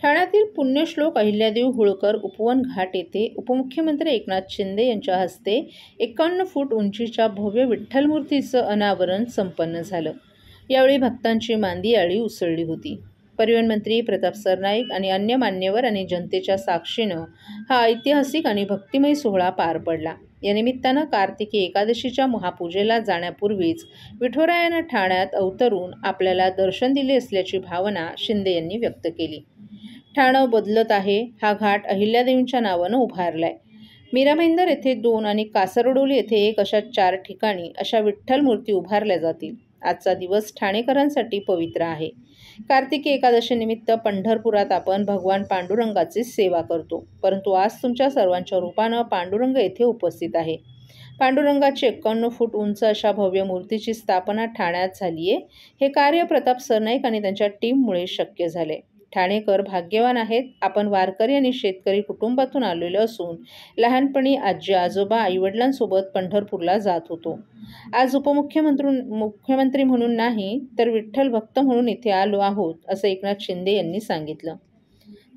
ठाण्यातील पुण्यश्लोक अहिल्यादेवी होळकर उपवन घाट येथे उपमुख्यमंत्री एकनाथ शिंदे यांच्या हस्ते 51 फूट उंचीच्या भव्य विठ्ठलमूर्तीचं अनावरण संपन्न झालं। यावेळी भक्तांची मांदियाळी उसळली होती। परिवहन मंत्री प्रताप सरनाईक आणि अन्य मान्यवर आणि जनतेच्या साक्षीनं हा ऐतिहासिक आणि भक्तिमय सोहळा पार पडला। या निमित्तानं कार्तिकी एकादशीच्या महापूजेला जाण्यापूर्वीच विठुरायानं ठाण्यात अवतरून आपल्याला दर्शन दिले असल्याची भावना शिंदे यांनी व्यक्त केली। ठाणं बदलत आहे, हा घाट अहिल्यादेवींच्या नावानं उभारलाय। मीरा भाईंदर येथे 2 आणि कासरडोली येथे 1 अशा 4 ठिकाणी अशा विठ्ठल मूर्ती उभारल्या जातील। आजचा दिवस ठाणेकरांसाठी पवित्र आहे। कार्तिकी एकादशीनिमित्त पंढरपुरात आपण भगवान पांडुरंगाची सेवा करतो, परंतु आज तुमच्या सर्वांच्या रूपानं पांडुरंग येथे उपस्थित आहे। पांडुरंगाची 51 फूट उंच अशा भव्य मूर्तीची स्थापना ठाण्यात झाली आहे। हे कार्य प्रताप सरनाईक आणि त्यांच्या टीममुळे शक्य झाले। ठाणेकर भाग्यवान आहेत। आपण वारकरी आणि शेतकरी कुटुंबातून आलेलो असून लहानपणी आजी आजोबा आईवडिलांसोबत पंढरपूरला जात होतो। आज मुख्यमंत्री म्हणून नाही तर विठ्ठल भक्त म्हणून इथे आलो आहोत, असं एकनाथ शिंदे यांनी सांगितलं।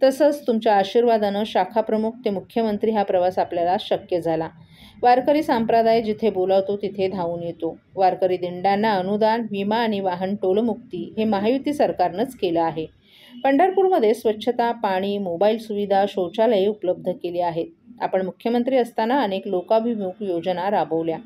तसंच तुमच्या आशीर्वादानं शाखाप्रमुख ते मुख्यमंत्री हा प्रवास आपल्याला शक्य झाला। वारकरी संप्रदाय जिथे बोलावतो तिथे धावून येतो। वारकरी दिंड्यांना अनुदान, विमा आणि वाहन टोलमुक्ती हे महायुती सरकारनंच केलं आहे। पंढरपूरमध्ये स्वच्छता, पाणी, मोबाईल सुविधा, शौचालये उपलब्ध केली आहेत। आपण मुख्यमंत्री असताना अनेक लोकाभिमुख योजना राबवल्या।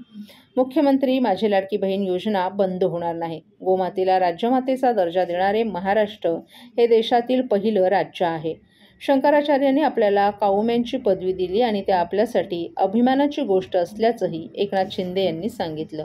मुख्यमंत्री माझी लाडकी बहीण योजना बंद होणार नाही। गोमातेला राज्यमातेचा दर्जा देणारे महाराष्ट्र हे देशातील पहिलं राज्य आहे। शंकराचार्यांनी आपल्याला काउमेनची पदवी दिली आणि ते आपल्यासाठी अभिमानाची गोष्ट असल्याचंही एकनाथ शिंदे यांनी सांगितलं।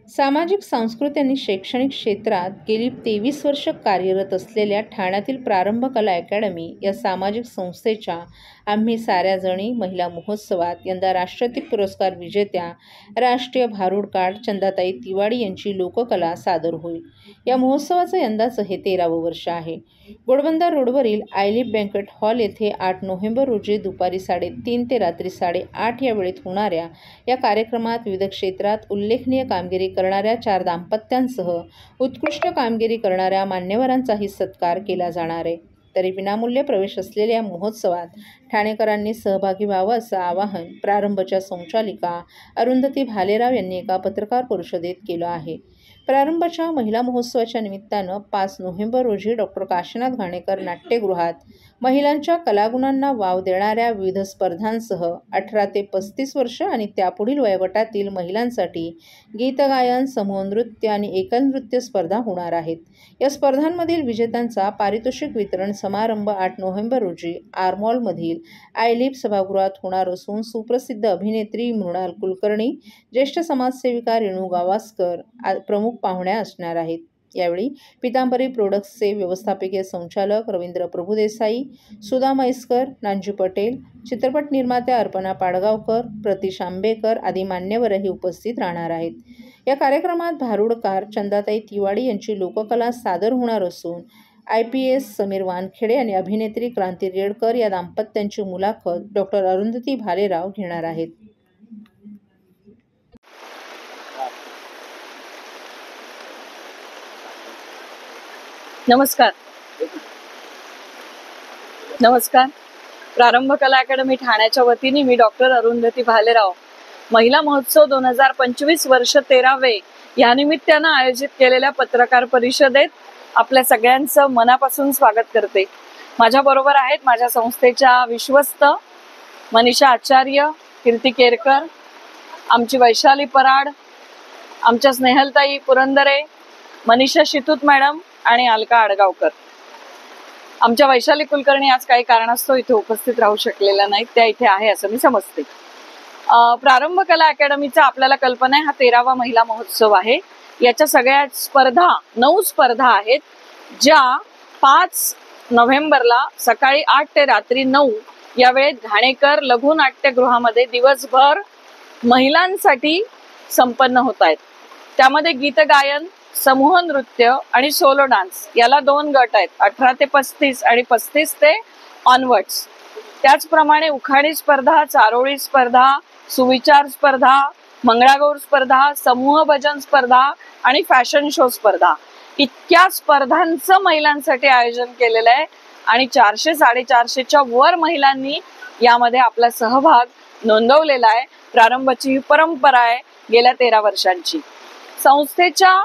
सामाजिक, सांस्कृतिक आणि शैक्षणिक क्षेत्रात गेली 23 वर्ष कार्यरत असलेल्या ठाण्यातील प्रारंभ कला अकॅडमी या सामाजिक संस्थेच्या आम्ही साऱ्या जणी महिला महोत्सवात यंदा राष्ट्रपती पुरस्कार विजेत्या राष्ट्रीय भारुडकार चंदाताई तिवाडी यांची लोककला सादर होईल। या महोत्सवाचं यंदाचं हे 13वं वर्ष आहे। घोडबंदर रोडवरील आयलिफ बँक्वेट हॉल येथे 8 नोव्हेंबर रोजी दुपारी 3:30 ते रात्री 8:30 या वेळेत होणाऱ्या या कार्यक्रमात विविध क्षेत्रात उल्लेखनीय कामगिरी करणाऱ्या 4 दाम्पत्यांसह उत्कृष्ट कामगिरी करणाऱ्या मान्यवरांचाही सत्कार केला जाणार आहे। तरी विनामूल्य प्रवेश असलेल्या महोत्सवात ठाणेकरांनी सहभागी व्हावं असं आवाहन प्रारंभच्या संचालिका अरुंधती भालेराव यांनी एका पत्रकार परिषदेत केलं आहे। प्रारंभच्या महिला महोत्सवाच्या निमित्तानं 5 नोव्हेंबर रोजी डॉक्टर काशीनाथ घाणेकर नाट्यगृहात महिलांच्या कलागुणांना वाव देणाऱ्या विविध स्पर्धांसह 18 ते 35 वर्ष आणि त्यापुढील वयोगटातील महिलांसाठी गीतगायन, समूह नृत्य आणि एकल नृत्य स्पर्धा होणार आहेत। या स्पर्धांमधील विजेत्यांचा पारितोषिक वितरण समारंभ 8 नोव्हेंबर रोजी आरमॉलमधील आयलिफ सभागृहात होणार असून सुप्रसिद्ध अभिनेत्री मृणाल कुलकर्णी, ज्येष्ठ समाजसेविका रेणू गावस्कर प्रमुख पाहुण्या असणार आहेत। यावेळी पितांबरी प्रोडक्ट्सचे व्यवस्थापकीय संचालक रवींद्र प्रभुदेसाई, सुधा म्हैसकर, नानजी पटेल, चित्रपट निर्मात्या अर्पणा पाडगावकर, प्रतीश आंबेकर आदी मान्यवरही उपस्थित राहणार आहेत। या कार्यक्रमात भारुडकार चंदाताई तिवाडी यांची लोककला सादर होणार असून IPS समीर वानखेडे आणि अभिनेत्री क्रांती रेडकर या दाम्पत्यांची मुलाखत डॉक्टर अरुंधती भालेराव घेणार आहेत। नमस्कार। प्रारंभ कला अकॅडमी ठाण्याच्या वतीने मी डॉक्टर अरुंधती भालेराव महिला महोत्सव 2025 वर्ष 13वे या निमित्तानं आयोजित केलेल्या पत्रकार परिषदेत आपल्या सगळ्यांचं मनापासून स्वागत करते। माझ्या बरोबर आहेत माझ्या संस्थेच्या विश्वस्त मनीषा आचार्य, कीर्ती केरकर, आमची वैशाली पराड, आमच्या स्नेहलताई पुरंदरे, मनीषा शितूत मॅडम आणि अलका आडगावकर। आमच्या वैशाली कुलकर्णी आज काही कारणास्तव इथे उपस्थित राहू शकलेल्या नाहीत, त्या इथे आहे असं मी समजते। प्रारंभ कला अकॅडमीचा आपल्याला कल्पना आहे हा 13वा महिला महोत्सव आहे। याच्या सगळ्या स्पर्धा 9 स्पर्धा आहेत, ज्या 5 नोव्हेंबरला सकाळी 8 ते रात्री 9 या वेळेत घाणेकर लघु नाट्यगृहामध्ये दिवसभर महिलांसाठी संपन्न होत आहेत। त्यामध्ये गीत गायन, समूह नृत्य आणि सोलो डान्स याला 2 गट आहेत, 18 ते 35 आणि 35 ते ऑनवर्ड्स। त्याचप्रमाणे उखाणी स्पर्धा, चारोळी स्पर्धा, सुविचार स्पर्धा, मंगळागौर स्पर्धा, समूह भजन स्पर्धा आणि फॅशन शो स्पर्धा, इतक्या स्पर्धांचं महिलांसाठी आयोजन केलेलं आहे आणि 400-450च्या वर महिलांनी यामध्ये आपला सहभाग नोंदवलेला आहे. प्रारंभाची ही परंपरा आहे गेल्या 13 वर्षांची. संस्थेच्या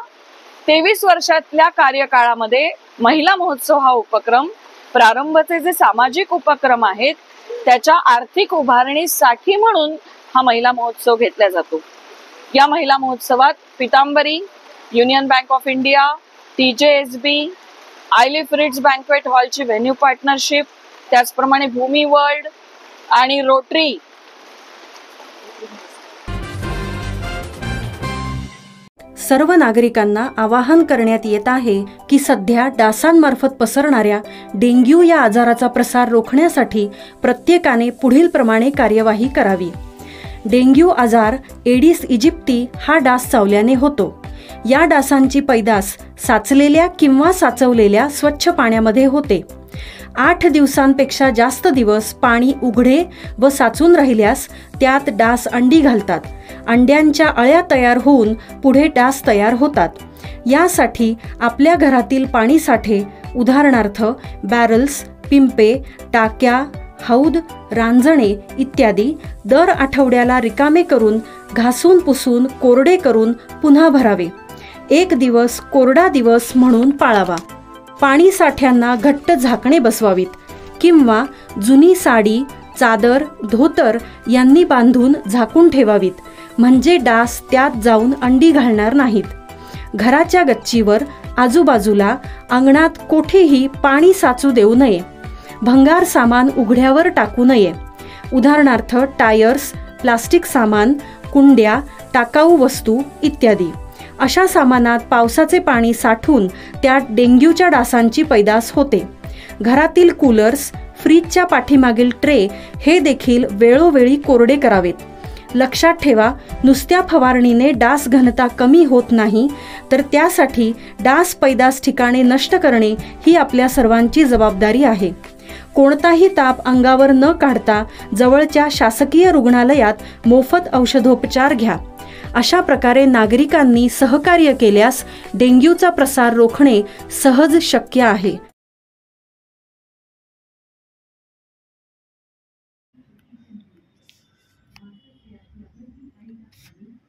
23 वर्षातल्या कार्यकाळामध्ये महिला महोत्सव हा उपक्रम, प्रारंभचे जे सामाजिक उपक्रम आहेत त्याच्या आर्थिक उभारणीसाठी म्हणून हा महिला महोत्सव घेतला जातो. या महिला महोत्सवात Pitambari, union bank of India, TJSB, आयलिफ रिट्स बँक्वेट हॉलची व्हेन्यू पार्टनरशिप, त्याचप्रमाणे भूमी वर्ल्ड आणि रोटरी सर्व नागरिकांना आवाहन करण्यात येत आहे की सध्या डासांमार्फत पसरणाऱ्या डेंग्यू या आजाराचा प्रसार रोखण्यासाठी प्रत्येकाने पुढीलप्रमाणे कार्यवाही करावी. डेंग्यू आजार एडिस इजिप्ती हा डास चावल्याने होतो. या डासांची पैदास साचलेल्या किंवा साचवलेल्या स्वच्छ पाण्यामध्ये होते. 8 दिवसांपेक्षा जास्त दिवस पाणी उघडे व साचून राहिल्यास त्यात डास अंडी घालतात. अंड्यांच्या अळ्या तयार होऊन पुढे डास तयार होतात. यासाठी आपल्या घरातील पाणी साठे, उदाहरणार्थ बॅरल्स, पिंपे, टाक्या, हौद, रांजणे इत्यादी दर आठवड्याला रिकामे करून घासून पुसून कोरडे करून पुन्हा भरावे. 1 दिवस कोरडा दिवस म्हणून पाळावा. पाणी साठ्यांना घट्ट झाकणे बसवावीत किंवा जुनी साडी, चादर, धोतर यांनी बांधून झाकून ठेवावीत, म्हणजे डास त्यात जाऊन अंडी घालणार नाहीत. घराच्या गच्चीवर, आजूबाजूला, अंगणात कोठेही पाणी साचू देऊ नये. भंगार सामान उघड्यावर टाकू नये, उदाहरणार्थ टायर्स, प्लास्टिक सामान, कुंड्या, टाकाऊ वस्तू इत्यादी. अशा सामानात पावसाचे पाणी साठून त्यात डेंग्यूच्या डासांची पैदास होते. घरातील कूलर्स, फ्रीजच्या पाठीमागील ट्रे हे देखील वेळोवेळी कोरडे करावेत. लक्षात ठेवा, नुसत्या फवारणीने डास घनता कमी होत नाही, तर त्यासाठी डास पैदास ठिकाणे नष्ट करणे ही आपल्या सर्वांची जबाबदारी आहे. कोणताही ताप अंगावर न काढता जवळच्या शासकीय रुग्णालयात मोफत औषधोपचार घ्या. अशा प्रकारे नागरिकांनी सहकार्य केल्यास डेंग्यूचा प्रसार रोखणे सहज शक्य आहे.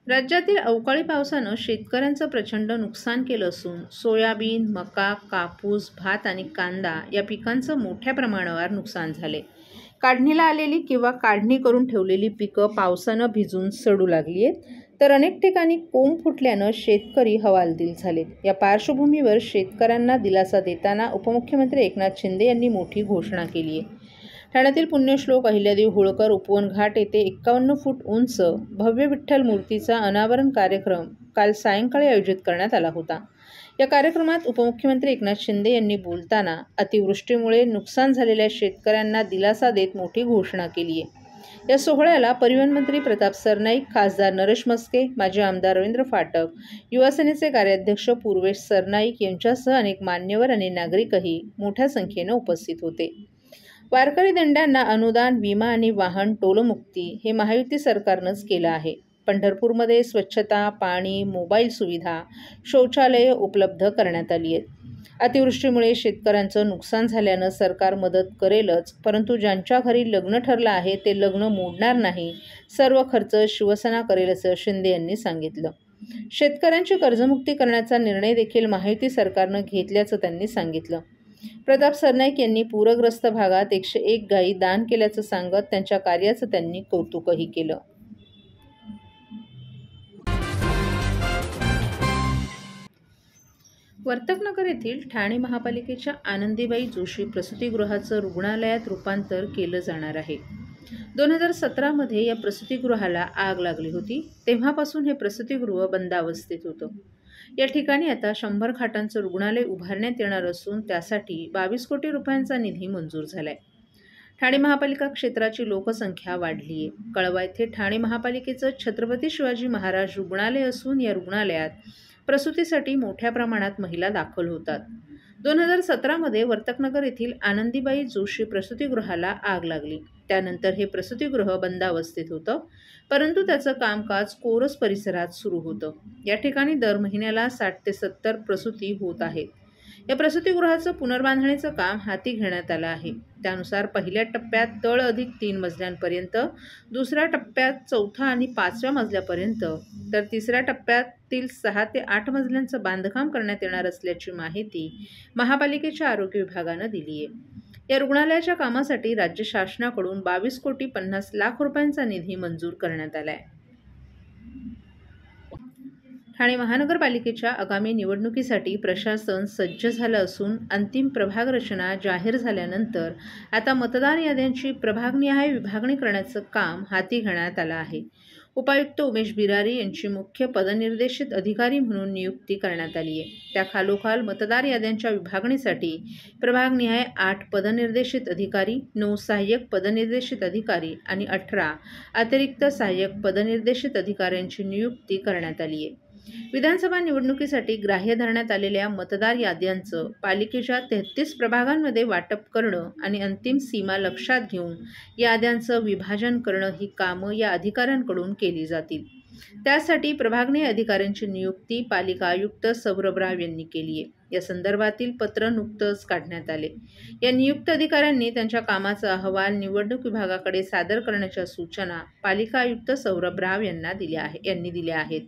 राज्यातील अवकाळी पावसानं शेतकऱ्यांचं प्रचंड नुकसान केलं असून सोयाबीन, मका, कापूस, भात आणि कांदा या पिकांचं मोठ्या प्रमाणावर नुकसान झाले. काढणीला आलेली किंवा काढणी करून ठेवलेली पिकं पावसानं भिजून सडू लागली आहेत, तर अनेक ठिकाणी कोंब फुटल्यानं शेतकरी हवालदिल झालेत. या पार्श्वभूमीवर शेतकऱ्यांना दिलासा देताना उपमुख्यमंत्री एकनाथ शिंदे यांनी मोठी घोषणा केली आहे. ठाण्यातील पुण्यश्लोक अहिल्यादेवी होळकर उपवन घाट येथे 51 फूट उंच भव्य विठ्ठल मूर्तीचा अनावरण कार्यक्रम काल सायंकाळी आयोजित करण्यात आला होता. या कार्यक्रमात उपमुख्यमंत्री एकनाथ शिंदे यांनी बोलताना अतिवृष्टीमुळे नुकसान झालेल्या शेतकऱ्यांना दिलासा देत मोठी घोषणा केली आहे. या सोहळ्याला परिवहन मंत्री प्रताप सरनाईक, खासदार नरेश मस्के, माजी आमदार रवींद्र फाटक, युवासेनेचे कार्याध्यक्ष पूर्वेश सरनाईक यांच्यासह अनेक मान्यवर आणि नागरिकही मोठ्या संख्येनं उपस्थित होते. वारकरी दिंड्यांना अनुदान, विमा आणि वाहन टोलमुक्ती हे महायुती सरकारनंच केलं आहे. पंढरपूरमध्ये स्वच्छता, पाणी, मोबाईल सुविधा, शौचालये उपलब्ध करण्यात आली आहेत. अतिवृष्टीमुळे शेतकऱ्यांचं नुकसान झाल्यानं सरकार मदत करेलच, परंतु ज्यांच्या घरी लग्न ठरलं आहे ते लग्न मोडणार नाही. सर्व खर्च शिवसेना करेल असं शिंदे यांनी सांगितलं. शेतकऱ्यांची कर्जमुक्ती करण्याचा निर्णय देखील महायुती सरकारनं घेतल्याचं त्यांनी सांगितलं. प्रताप सरनाईक यांनी पूरग्रस्त भागात 101 गायी दान केल्याचं सांगत त्यांच्या कार्याचं त्यांनी कौतुकही केलं. वर्तकनगर येथील ठाणे महापालिकेच्या आनंदीबाई जोशी प्रसूतिगृहाचं रुग्णालयात रूपांतर केलं जाणार आहे. 2017मध्ये या प्रसूतिगृहाला आग लागली होती. तेव्हापासून हे प्रसूतिगृह बंद अवस्थेत होतं. या ठिकाणी आता 100 खाटांचं रुग्णालय उभारण्यात येणार असून त्यासाठी 22 कोटी रुपयांचा निधी मंजूर झालाय. ठाणे महापालिका क्षेत्राची लोकसंख्या वाढली आहे. कळवा येथे ठाणे महापालिकेचं छत्रपती शिवाजी महाराज रुग्णालय असून या रुग्णालयात प्रसूतीसाठी मोठ्या प्रमाणात महिला दाखल होतात. 2017मध्ये वर्तकनगर येथील आनंदीबाई जोशी प्रसूतिगृहाला आग लागली. त्यानंतर हे प्रसूतिगृह बंद अवस्थेत होतं, परंतु त्याचं कामकाज कोरस परिसरात सुरू होतं. या ठिकाणी दर महिन्याला 60 ते 70 प्रसूती होत आहेत. या प्रसूतिगृहाचं पुनर्बांधणीचं काम हाती घेण्यात आलं आहे. त्यानुसार पहिल्या टप्प्यात तळ अधिक 3 मजल्यांपर्यंत, दुसऱ्या टप्प्यात 4था आणि 5व्या मजल्यापर्यंत, तर तिसऱ्या टप्प्यातील 6 ते 8 मजल्यांचं बांधकाम करण्यात येणार असल्याची माहिती महापालिकेच्या आरोग्य विभागानं दिली आहे. या रुग्णालयाच्या कामासाठी राज्य शासनाकडून 22,50,00,000 रुपयांचा निधी मंजूर करण्यात आला आहे. ठाणे महानगरपालिकेच्या आगामी निवडणुकीसाठी प्रशासन सज्ज झालं असून अंतिम प्रभाग रचना जाहीर झाल्यानंतर आता मतदार याद्यांची प्रभागनिहाय विभागणी करण्याचं काम हाती घेण्यात आलं आहे. उपायुक्त उमेश बिरारी यांची मुख्य पदनिर्देशित अधिकारी म्हणून नियुक्ती करण्यात आली आहे. त्याखालोखाल मतदार याद्यांच्या विभागणीसाठी प्रभागनिहाय 8 पदनिर्देशित अधिकारी, 9 सहाय्यक पदनिर्देशित अधिकारी आणि 18 अतिरिक्त सहाय्यक पदनिर्देशित अधिकाऱ्यांची नियुक्ती करण्यात आली आहे. विधानसभा निवडणुकीसाठी ग्राह्य धरण्यात आलेल्या मतदार याद्यांचं पालिकेच्या 33 प्रभागांमध्ये वाटप करणं आणि अंतिम सीमा लक्षात घेऊन याद्यांचं विभाजन करणं ही कामं या अधिकाऱ्यांकडून केली जातील. त्यासाठी प्रभागनिहाय अधिकाऱ्यांची नियुक्ती पालिका आयुक्त सौरभ राव यांनी केली आहे. या संदर्भातील पत्र नुकतंच काढण्यात आले. या नियुक्त अधिकाऱ्यांनी त्यांच्या कामाचा अहवाल निवडणूक विभागाकडे सादर करण्याच्या सूचना पालिका आयुक्त सौरभ राव यांनी दिल्या आहेत.